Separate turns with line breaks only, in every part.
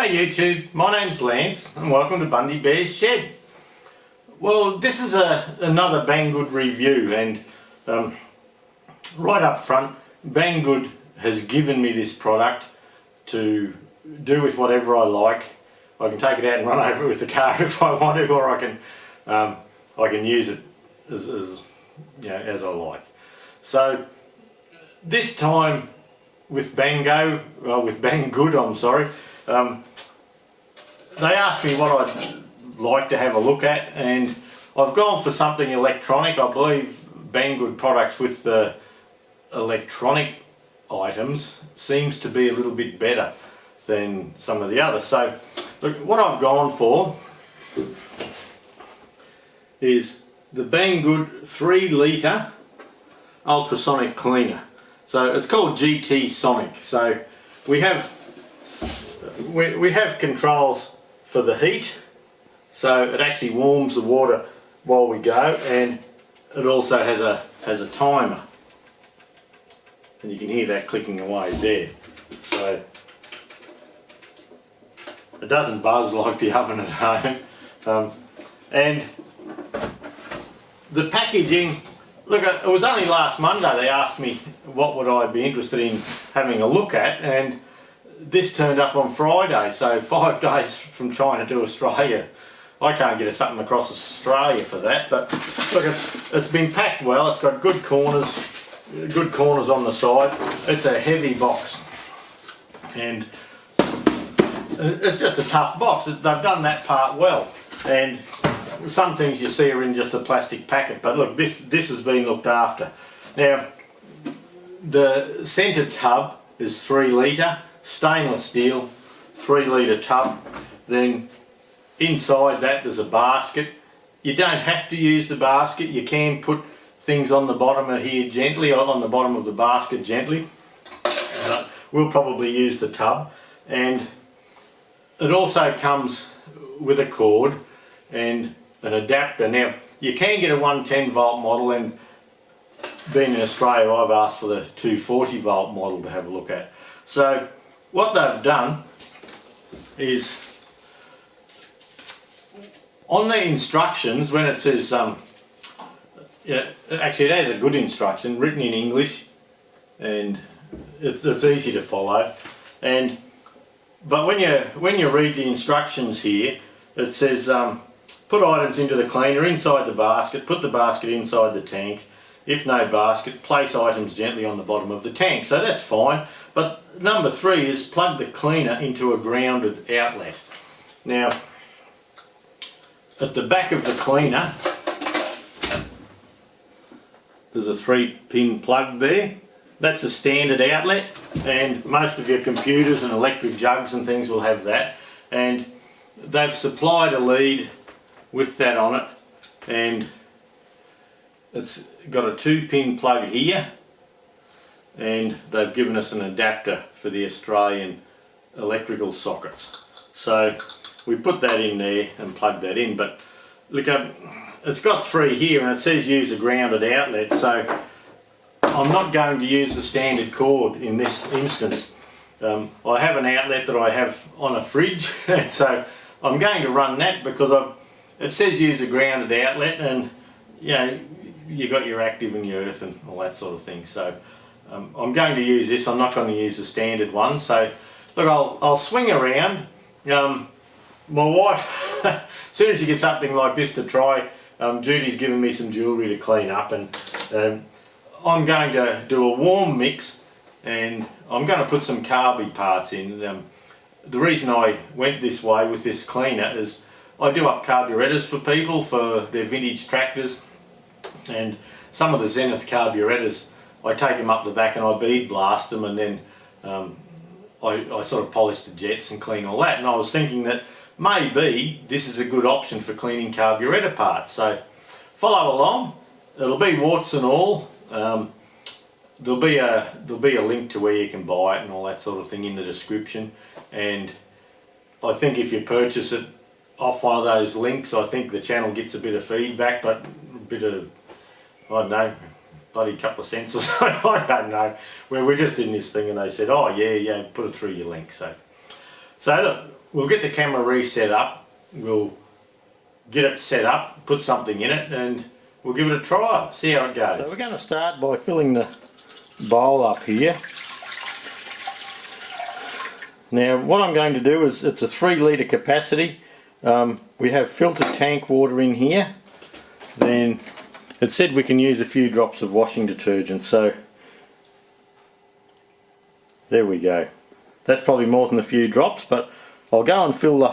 G'day YouTube, my name's Lance and welcome to Bundy Bear's Shed. Well, this is another Banggood review, and right up front, Bangood has given me this product to do with whatever I like. I can take it out and run over it with the car if I want to, or I can use it as I like. So this time with Banggood, I'm sorry. They asked me what I'd like to have a look at, and I've gone for something electronic. I believe Banggood products with the electronic items seems to be a little bit better than some of the others. So look, what I've gone for is the Bangood 3 litre ultrasonic cleaner. So it's called GT Sonic. So we have controls for the heat, so it actually warms the water while we go, and it also has a timer, and you can hear that clicking away there. So it doesn't buzz like the oven at home. And the packaging, look, it was only last Monday they asked me what would I be interested in having a look at, and this turned up on Friday, so 5 days from China to Australia. I can't get something across Australia for that, but look, it's been packed well. It's got good corners on the side. It's a heavy box, and it's just a tough box. They've done that part well, and some things you see are in just a plastic packet, but look, this has been looked after. Now, the centre tub is 3 litre, stainless steel, 3 litre tub. Then inside that there's a basket. You don't have to use the basket. You can put things on the bottom of here gently, or on the bottom of the basket gently. We'll probably use the tub, and it also comes with a cord and an adapter. Now, you can get a 110 volt model, and being in Australia I've asked for the 240 volt model to have a look at. So what they've done is, on the instructions, when it says, actually it has a good instruction written in English, and it's easy to follow. But when you read the instructions here, it says put items into the cleaner inside the basket, put the basket inside the tank. If no basket, place items gently on the bottom of the tank. So that's fine. But number 3 is plug the cleaner into a grounded outlet. Now, at the back of the cleaner, there's a 3-pin plug there. That's a standard outlet, and most of your computers and electric jugs and things will have that. And they've supplied a lead with that on it, and it's got a 2-pin plug here, and they've given us an adapter for the Australian electrical sockets. So we put that in there and plug that in. But look, it's got 3 here, and it says use a grounded outlet, so I'm not going to use the standard cord in this instance. I have an outlet that I have on a fridge, and so I'm going to run that because it says use a grounded outlet, and you got your active and your earth and all that sort of thing. So I'm going to use this. I'm not going to use the standard one. So look, I'll swing around. My wife, as soon as she gets something like this to try, Judy's given me some jewellery to clean up, and I'm going to do a warm mix, and I'm going to put some carby parts in. The reason I went this way with this cleaner is I do up carburettors for people for their vintage tractors, and some of the Zenith carburettors, I take them up the back and I bead blast them, and then I sort of polish the jets and clean all that. And I was thinking that maybe this is a good option for cleaning carburetor parts. So follow along. It'll be warts and all. There'll be a link to where you can buy it and all that sort of thing in the description. And I think if you purchase it off one of those links, I think the channel gets a bit of feedback, but a bit of, I don't know, bloody couple of cents or so, I don't know. We're just in this thing, and they said, oh yeah, put it through your link. So So look, we'll get the camera reset up, we'll get it set up, put something in it, and we'll give it a try, see how it goes. So we're going to start by filling the bowl up here. Now what I'm going to do is, it's a 3 litre capacity. We have filtered tank water in here. Then it said we can use a few drops of washing detergent, so there we go. That's probably more than a few drops, but I'll go and fill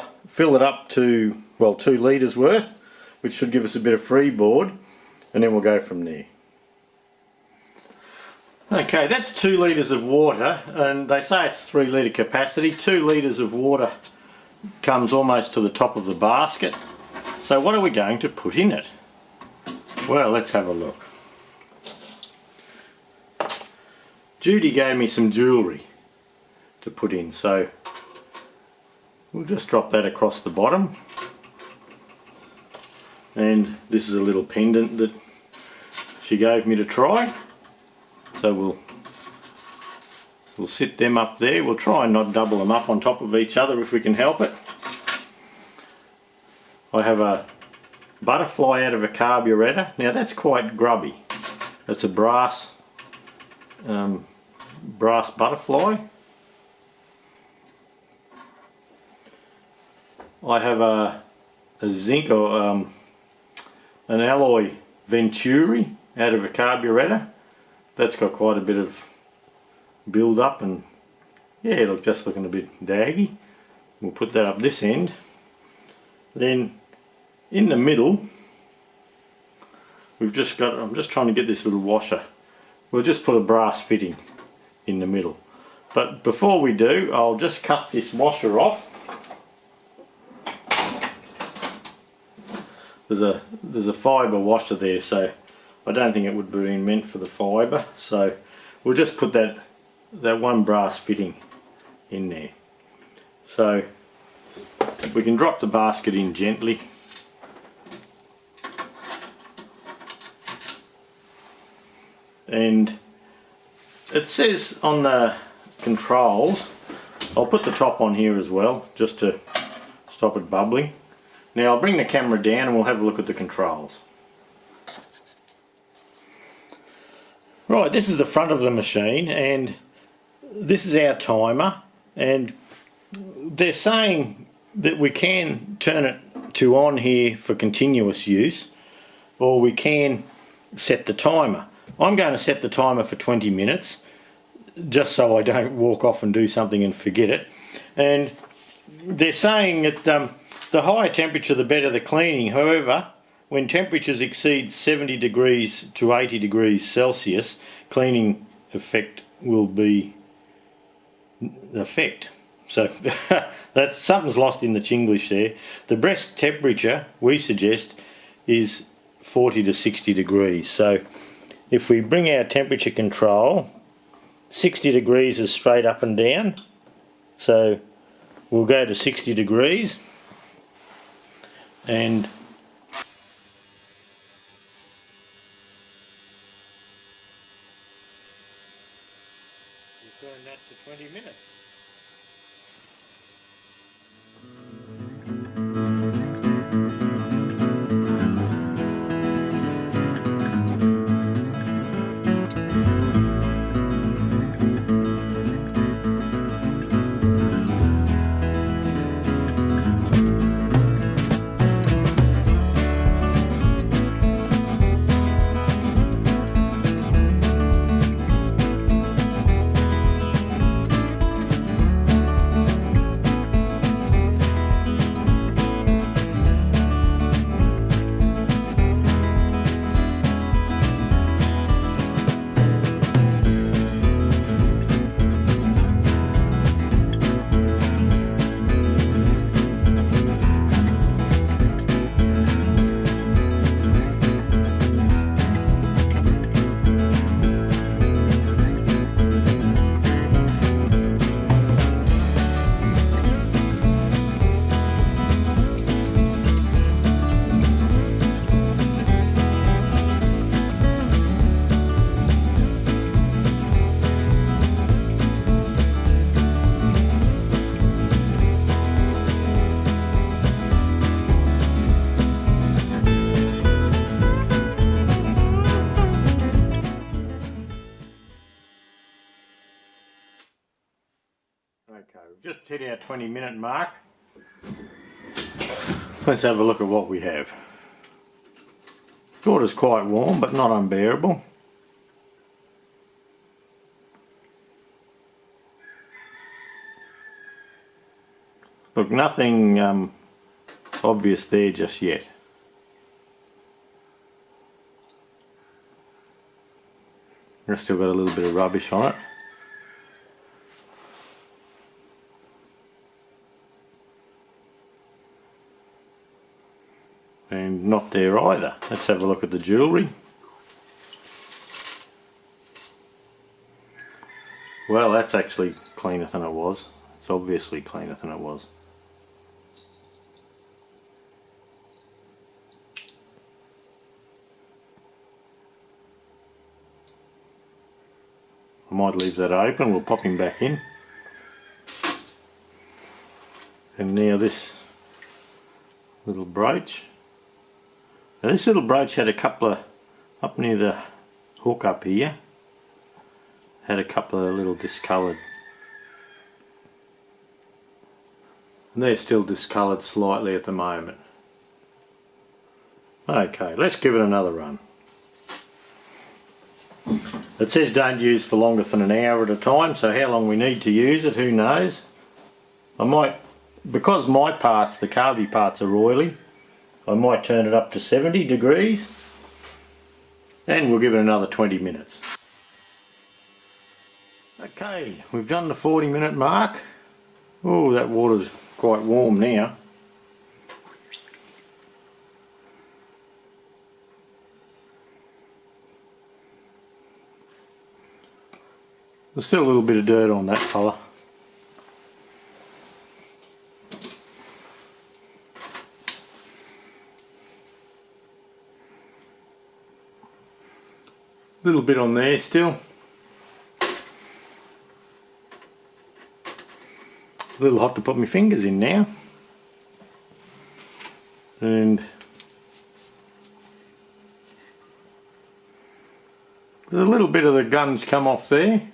it up to, well, 2 litres worth, which should give us a bit of freeboard, and then we'll go from there. Okay, that's 2 litres of water, and they say it's 3 litre capacity. 2 litres of water comes almost to the top of the basket. So what are we going to put in it? Well, let's have a look. Judy gave me some jewellery to put in, so we'll just drop that across the bottom. And this is a little pendant that she gave me to try. So we'll sit them up there. We'll try and not double them up on top of each other if we can help it. I have a butterfly out of a carburettor. Now that's quite grubby. It's a brass butterfly. I have a zinc or an alloy venturi out of a carburettor. That's got quite a bit of build up, and yeah, look, just looking a bit daggy. We'll put that up this end. Then in the middle we've just got, I'm just trying to get this little washer. We'll just put a brass fitting in the middle. But before we do, I'll just cut this washer off. There's a fibre washer there, so I don't think it would be meant for the fibre. So we'll just put that one brass fitting in there. So we can drop the basket in gently. And it says on the controls, I'll put the top on here as well, just to stop it bubbling. Now I'll bring the camera down and we'll have a look at the controls. Right, this is the front of the machine, and this is our timer, and they're saying that we can turn it to on here for continuous use, or we can set the timer. I'm going to set the timer for 20 minutes, just so I don't walk off and do something and forget it. And they're saying that the higher temperature the better the cleaning. However, when temperatures exceed 70 degrees to 80 degrees Celsius, cleaning effect will be effect. So that's, something's lost in the Chinglish there. The best temperature we suggest is 40 to 60 degrees. So if we bring our temperature control, 60 degrees is straight up and down. So we'll go to 60 degrees, and we'll turn that to 20 minutes. Okay, we've just hit our 20-minute mark. Let's have a look at what we have. Water's quite warm, but not unbearable. Look, nothing obvious there just yet. I've still got a little bit of rubbish on it. And not there either. Let's have a look at the jewellery. Well, that's actually cleaner than it was. It's obviously cleaner than it was. I might leave that open, we'll pop him back in. And now this little brooch. Now this little brooch had a couple of, up near the hook up here, had a couple of little discoloured. And they're still discoloured slightly at the moment. Okay, let's give it another run. It says don't use for longer than an hour at a time, so how long we need to use it, who knows. I might, because my parts, the carby parts are oily, I might turn it up to 70 degrees and we'll give it another 20 minutes. Okay, we've done the 40-minute mark. Oh, that water's quite warm now. There's still a little bit of dirt on that fella. A little bit on there still. A little hot to put my fingers in now. And there's a little bit of the guns come off there.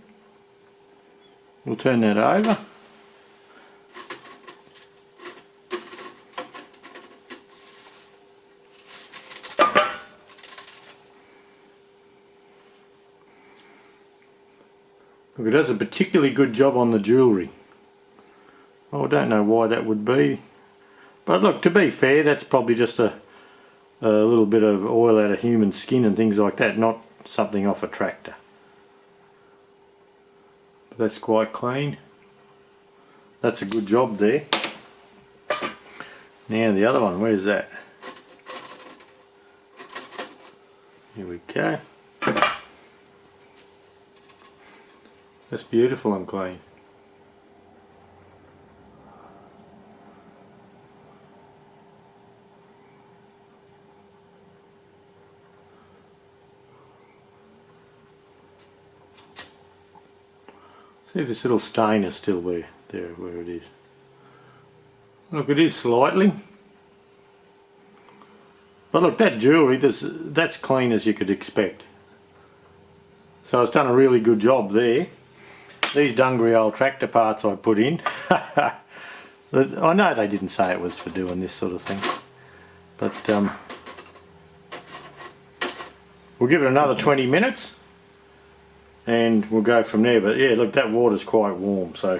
We'll turn that over. Look, it does a particularly good job on the jewellery. Oh, I don't know why that would be. But look, to be fair, that's probably just a little bit of oil out of human skin and things like that, not something off a tractor. But that's quite clean. That's a good job there. Now the other one, where's that? Here we go. That's beautiful and clean. See if this little stain is still there where it is. Look, it is slightly. But look, that jewellery, that's clean as you could expect. So it's done a really good job there. These Dungry old tractor parts I put in, I know they didn't say it was for doing this sort of thing, but we'll give it another 20 minutes and we'll go from there. But yeah, look, that water's quite warm, so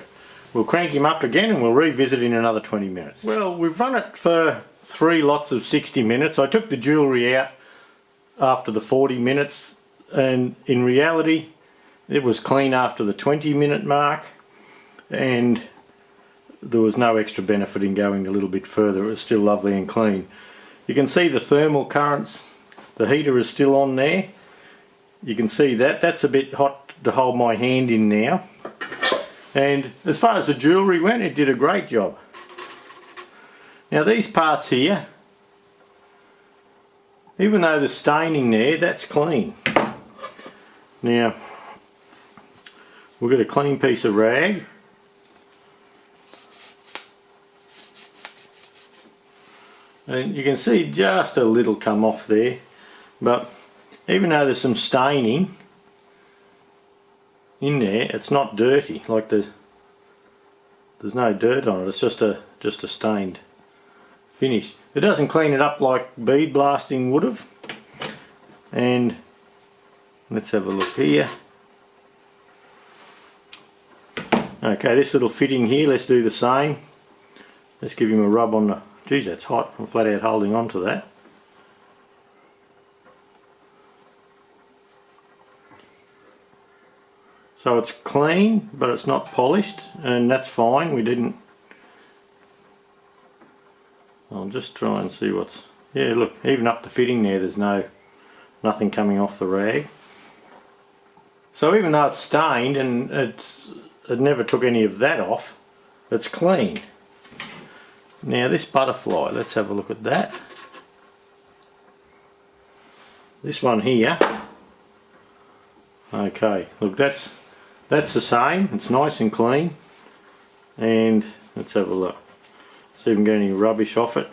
we'll crank him up again and we'll revisit in another 20 minutes. Well, we've run it for 3 lots of 60 minutes. I took the jewellery out after the 40 minutes and in reality it was clean after the 20-minute mark, and there was no extra benefit in going a little bit further. It was still lovely and clean. You can see the thermal currents, the heater is still on there. You can see that, that's a bit hot to hold my hand in now. And as far as the jewellery went, it did a great job. Now these parts here, even though there's staining there, that's clean. Now, we'll get a clean piece of rag. And you can see just a little come off there, but even though there's some staining in there, it's not dirty like the there's no dirt on it, it's just a stained finish. It doesn't clean it up like bead blasting would have. And let's have a look here. Okay, this little fitting here, let's do the same. Let's give him a rub on the... Geez, that's hot. I'm flat out holding on to that. So it's clean, but it's not polished, and that's fine. We didn't... I'll just try and see what's... Yeah, look, even up the fitting there, there's nothing coming off the rag. So even though it's stained and it never took any of that off, it's clean. Now this butterfly, let's have a look at that. This one here. Okay, look, that's the same. It's nice and clean. And let's have a look. See if we can get any rubbish off it.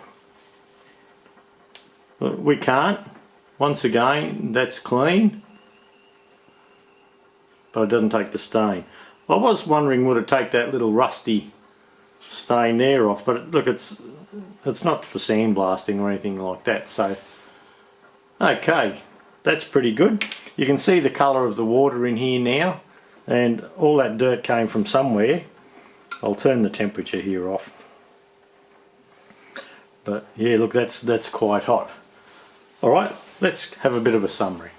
Look, we can't. Once again, that's clean. But it doesn't take the stain. I was wondering would it take that little rusty stain there off, but look, it's not for sandblasting or anything like that. So okay, that's pretty good. You can see the colour of the water in here now, and all that dirt came from somewhere. I'll turn the temperature here off. But yeah, look, that's quite hot. Alright, let's have a bit of a summary.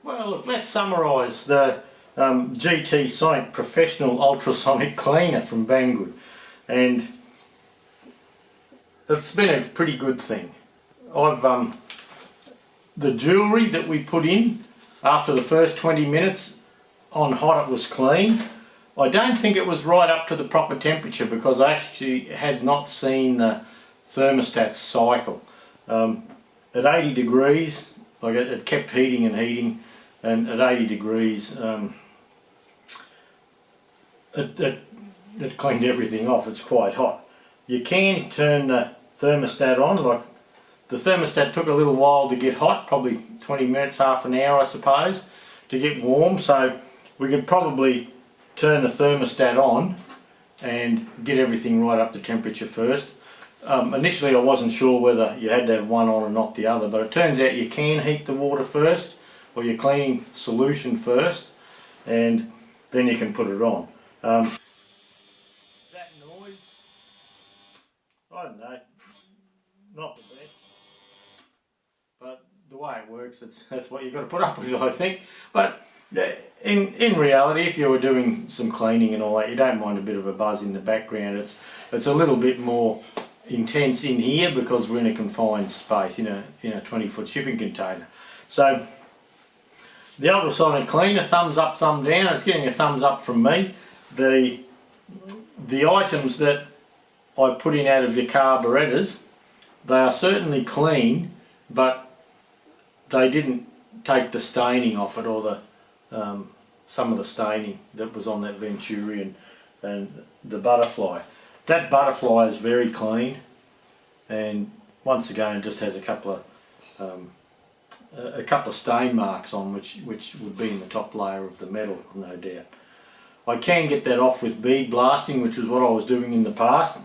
Well, look, let's summarise the GT Sonic Professional Ultrasonic Cleaner from Bangood. And it's been a pretty good thing. The jewellery that we put in after the first 20 minutes on hot, it was clean. I don't think it was right up to the proper temperature because I actually had not seen the thermostat cycle. At 80 degrees, like it kept heating and heating, and at 80 degrees it cleaned everything off. It's quite hot. You can turn the thermostat on. Like the thermostat took a little while to get hot, probably 20 minutes, half an hour I suppose, to get warm. So we could probably turn the thermostat on and get everything right up to temperature first. Initially I wasn't sure whether you had to have one on and not the other, but it turns out you can heat the water first, or your cleaning solution first, and then you can put it on. That noise, I don't know, not the best, but the way it works, that's what you've got to put up with, I think. But in reality, if you were doing some cleaning and all that, you don't mind a bit of a buzz in the background. It's a little bit more intense in here because we're in a confined space in a 20-foot shipping container. So the ultrasonic cleaner, thumbs up, thumb down. It's getting a thumbs up from me. The items that I put in out of your carburetors, they are certainly clean, but they didn't take the staining off it, or the some of the staining that was on that Venturi and the butterfly. That butterfly is very clean, and once again it just has a couple of stain marks on which would be in the top layer of the metal, no doubt. I can get that off with bead blasting, which is what I was doing in the past.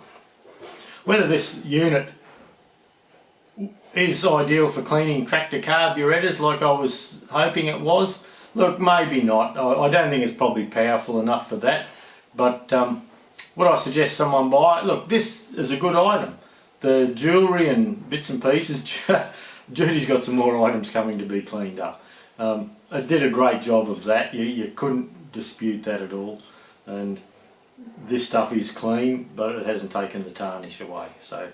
Whether this unit is ideal for cleaning tractor carburetors like I was hoping it was, look, maybe not. I don't think it's probably powerful enough for that, but would I suggest someone buy it? Look, this is a good item. The jewellery and bits and pieces, Judy's got some more items coming to be cleaned up. It did a great job of that. You couldn't dispute that at all. And this stuff is clean, but it hasn't taken the tarnish away. So,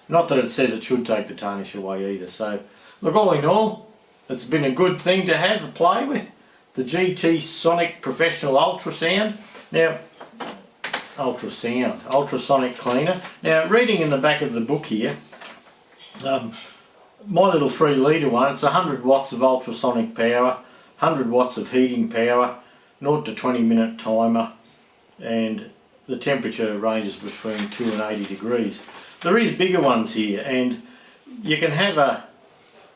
not that it says it should take the tarnish away either. So, look, all in all, it's been a good thing to have a play with. The GT Sonic Professional Ultrasound. Now, ultrasonic cleaner. Now, reading in the back of the book here, my little 3 litre one, it's 100 watts of ultrasonic power, 100 watts of heating power, 0 to 20 minute timer, and the temperature ranges between 2 and 80 degrees. There is bigger ones here, and you can have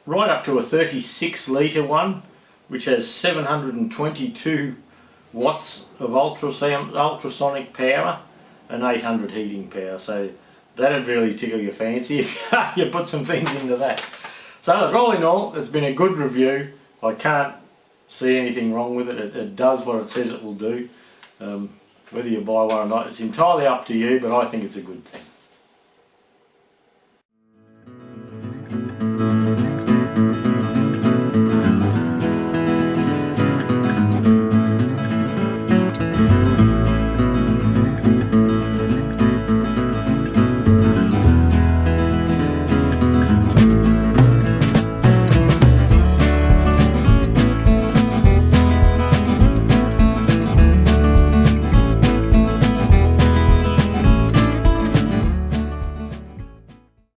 right up to a 36 litre one, which has 722 watts of ultrasonic power, an 800 heating power, so that'd really tickle your fancy if you put some things into that. So look, all in all, it's been a good review. I can't see anything wrong with it. It does what it says it will do. Whether you buy one or not, it's entirely up to you, but I think it's a good thing.